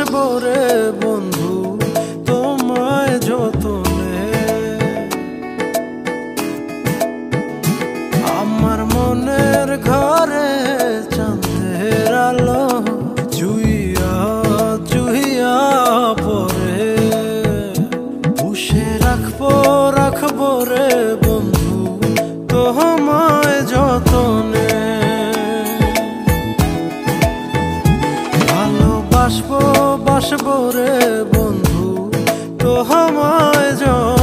বাসবো রে বন্ধু তোমায় যতনে। আমার মনের ঘরে চাঁদের আলো চুইয়া চুইয়া পরে, পুষে রাখবো রে বন্ধু তোমায় যতনে। ভালোবাসবো রে বন্ধু তোমায় যতনে।